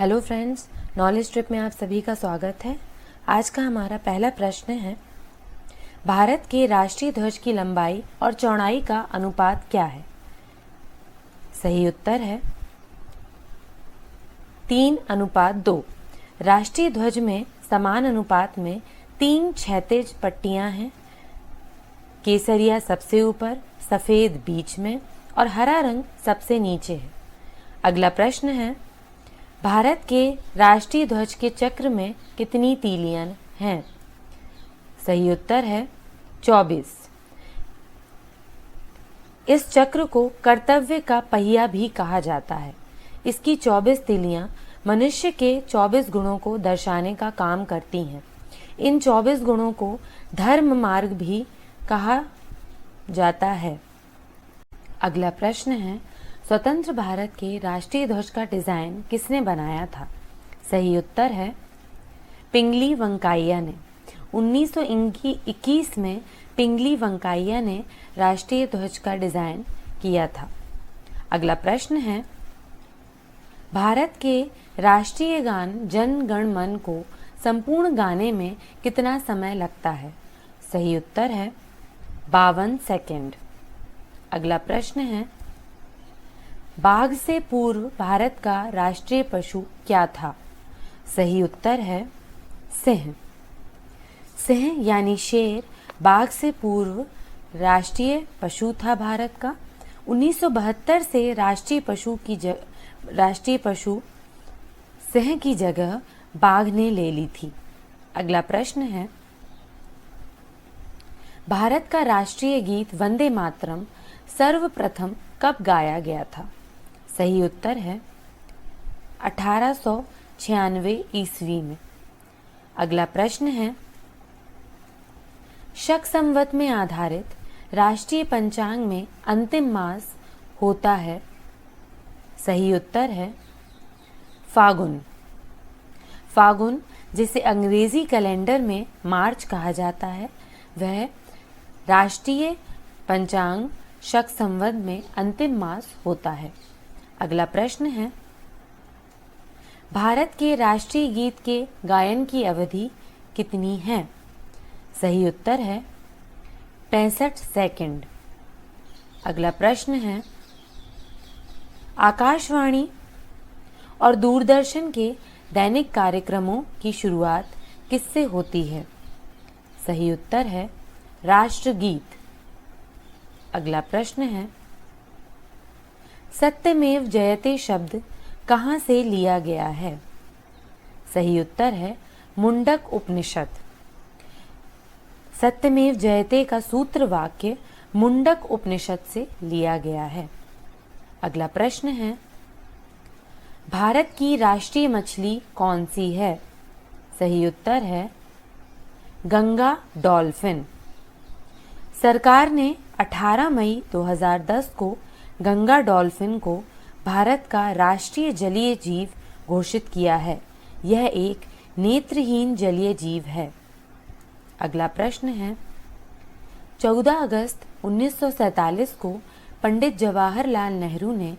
Hello friends, knowledge trip में आप सभी का स्वागत है। आज का हमारा पहला प्रश्न है, भारत के राष्ट्रीय ध्वज की लंबाई और चौड़ाई का अनुपात क्या है? सही उत्तर है 3:2। राष्ट्रीय ध्वज में समान अनुपात में 3 क्षैतिज पट्टियां हैं। केसरिया सबसे ऊपर, सफेद बीच में और हरा रंग सबसे नीचे है। अगला प्रश्न है, भारत के राष्ट्रीय ध्वज के चक्र में कितनी तीलियां हैं? सही उत्तर है 24। इस चक्र को कर्तव्य का पहिया भी कहा जाता है। इसकी 24 तीलियां मनुष्य के 24 गुणों को दर्शाने का काम करती हैं। इन 24 गुणों को धर्म मार्ग भी कहा जाता है। अगला प्रश्न है, स्वतंत्र भारत के राष्ट्रीय ध्वज का डिजाइन किसने बनाया था? सही उत्तर है पिंगली वेंकैया ने। 1921 में पिंगली वेंकैया ने राष्ट्रीय ध्वज का डिजाइन किया था। अगला प्रश्न है, भारत के राष्ट्रीय गान जन गण मन को संपूर्ण गाने में कितना समय लगता है? सही उत्तर है 52 सेकंड। अगला प्रश्न है, बाघ से पूर्व भारत का राष्ट्रीय पशु क्या था? सही उत्तर है सिंह। सिंह यानी शेर बाघ से पूर्व राष्ट्रीय पशु था भारत का। 1972 से राष्ट्रीय पशु सिंह की जगह बाघ ने ले ली थी। अगला प्रश्न है, भारत का राष्ट्रीय गीत वंदे मातरम सर्वप्रथम कब गाया गया था? सही उत्तर है 1896 ईस्वी में। अगला प्रश्न है, शक संवत में आधारित राष्ट्रीय पंचांग में अंतिम मास होता है? सही उत्तर है फागुन। फागुन, जिसे अंग्रेजी कैलेंडर में मार्च कहा जाता है, वह राष्ट्रीय पंचांग शक संवत में अंतिम मास होता है। अगला प्रश्न है, भारत के राष्ट्रीय गीत के गायन की अवधि कितनी है? सही उत्तर है 65 सेकंड। अगला प्रश्न है, आकाशवाणी और दूरदर्शन के दैनिक कार्यक्रमों की शुरुआत किससे होती है? सही उत्तर है राष्ट्रगीत। अगला प्रश्न है, सत्यमेव जयते शब्द कहाँ से लिया गया है? सही उत्तर है मुंडक उपनिषद। सत्यमेव जयते का सूत्र वाक्य मुंडक उपनिषद से लिया गया है। अगला प्रश्न है, भारत की राष्ट्रीय मछली कौन सी है? सही उत्तर है गंगा डॉल्फिन। सरकार ने 18 मई 2010 को गंगा डॉल्फिन को भारत का राष्ट्रीय जलीय जीव घोषित किया है। यह एक नेत्रहीन जलीय जीव है। अगला प्रश्न है, 14 अगस्त 1947 को पंडित जवाहरलाल नेहरू ने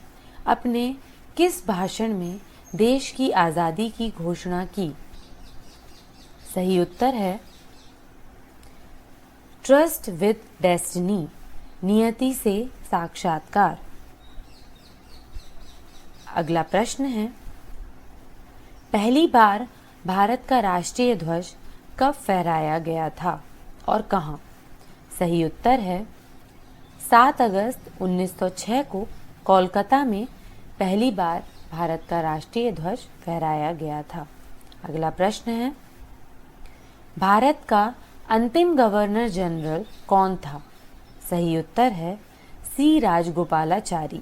अपने किस भाषण में देश की आज़ादी की घोषणा की? सही उत्तर है ट्रस्ट विद डेस्टिनी, नियति से साक्षात्कार। अगला प्रश्न है, पहली बार भारत का राष्ट्रीय ध्वज कब फहराया गया था और कहाँ? सही उत्तर है 7 अगस्त 1906 को कोलकाता में पहली बार भारत का राष्ट्रीय ध्वज फहराया गया था। अगला प्रश्न है, भारत का अंतिम गवर्नर जनरल कौन था? सही उत्तर है सी राजगोपालाचारी।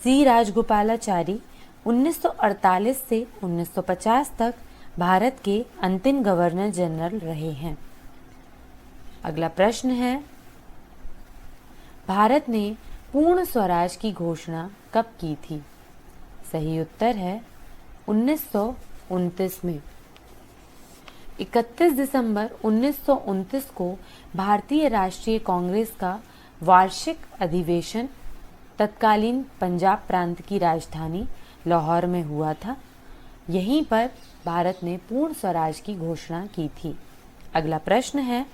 सी राजगोपालाचारी 1948 से 1950 तक भारत के अंतिम गवर्नर जनरल रहे हैं। अगला प्रश्न है, भारत ने पूर्ण स्वराज की घोषणा कब की थी? सही उत्तर है 1929 में। 31 दिसंबर 1929 को भारतीय राष्ट्रीय कांग्रेस का वार्षिक अधिवेशन तत्कालीन पंजाब प्रांत की राजधानी लाहौर में हुआ था। यहीं पर भारत ने पूर्ण स्वराज की घोषणा की थी। अगला प्रश्न है,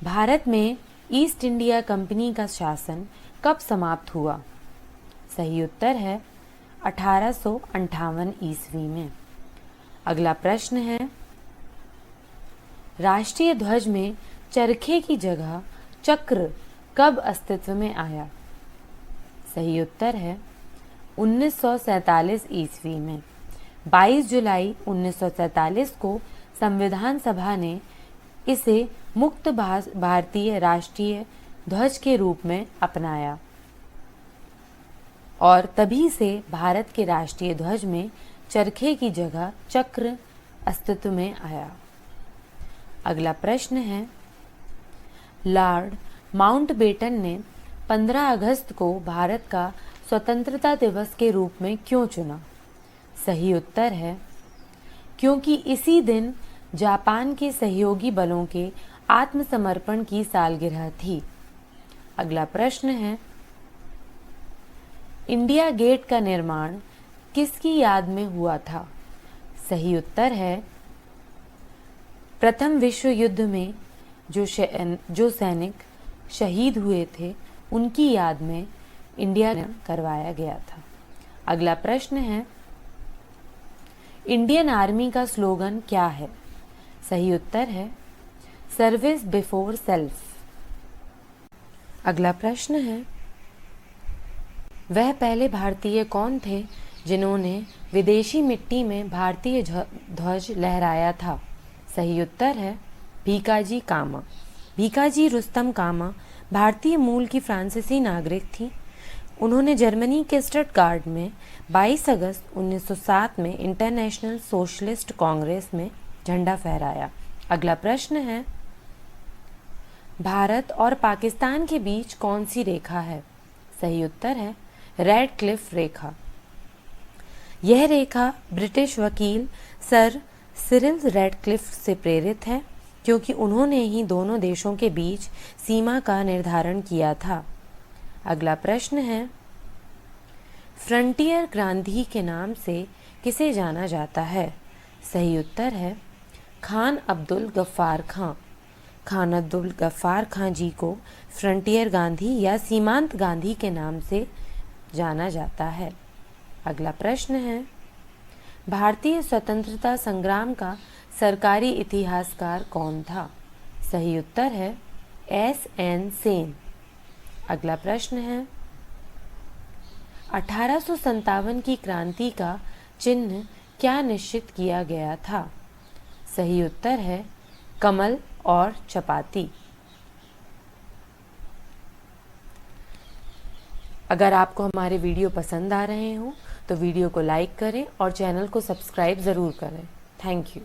भारत में ईस्ट इंडिया कंपनी का शासन कब समाप्त हुआ? सही उत्तर है 1858 ईस्वी में। अगला प्रश्न है, राष्ट्रीय ध्वज में चरखे की जगह चक्र कब अस्तित्व में आया? सही उत्तर है 1947 ईस्वी में। 22 जुलाई 1947 को संविधान सभा ने इसे मुक्त भारतीय राष्ट्रीय ध्वज के रूप में अपनाया और तभी से भारत के राष्ट्रीय ध्वज में चरखे की जगह चक्र अस्तित्व में आया। अगला प्रश्न है, लॉर्ड माउंटबेटन ने 15 अगस्त को भारत का स्वतंत्रता दिवस के रूप में क्यों चुना? सही उत्तर है क्योंकि इसी दिन जापान के सहयोगी बलों के आत्मसमर्पण की सालगिरह थी। अगला प्रश्न है, इंडिया गेट का निर्माण किसकी याद में हुआ था? सही उत्तर है प्रथम विश्व युद्ध में जो सैनिक शहीद हुए थे उनकी याद में इंडिया करवाया गया था। अगला प्रश्न है, इंडियन आर्मी का स्लोगन क्या है? सही उत्तर है सर्विस बिफोर सेल्फ। अगला प्रश्न है, वह पहले भारतीय कौन थे जिन्होंने विदेशी मिट्टी में भारतीय ध्वज लहराया था? सही उत्तर है भीकाजी कामा। भीकाजी रुस्तम कामा भारतीय मूल की फ्रांसीसी नागरिक थी। उन्होंने जर्मनी के स्टटगार्ट में 22 अगस्त 1907 में इंटरनेशनल सोशलिस्ट कांग्रेस में झंडा फहराया। अगला प्रश्न है, भारत और पाकिस्तान के बीच कौन सी रेखा है? सही उत्तर है रेड क्लिफ रेखा। यह रेखा ब्रिटिश वकील सर सिरिल रेडक्लिफ से प्रेरित है क्योंकि उन्होंने ही दोनों देशों के बीच सीमा का निर्धारण किया था। अगला प्रश्न है, फ्रंटियर क्रांति के नाम से किसे जाना जाता है? सही उत्तर है खान अब्दुल गफ्फार खां। खान अब्दुल गफ्फार खां जी को फ्रंटियर गांधी या सीमांत गांधी के नाम से जाना जाता है। अगला प्रश्न है, भारतीय स्वतंत्रता संग्राम का सरकारी इतिहासकार कौन था? सही उत्तर है S.N. सेन। अगला प्रश्न है, 1857 की क्रांति का चिन्ह क्या निश्चित किया गया था? सही उत्तर है कमल और चपाती। अगर आपको हमारे वीडियो पसंद आ रहे हों तो वीडियो को लाइक करें और चैनल को सब्सक्राइब ज़रूर करें। Thank you.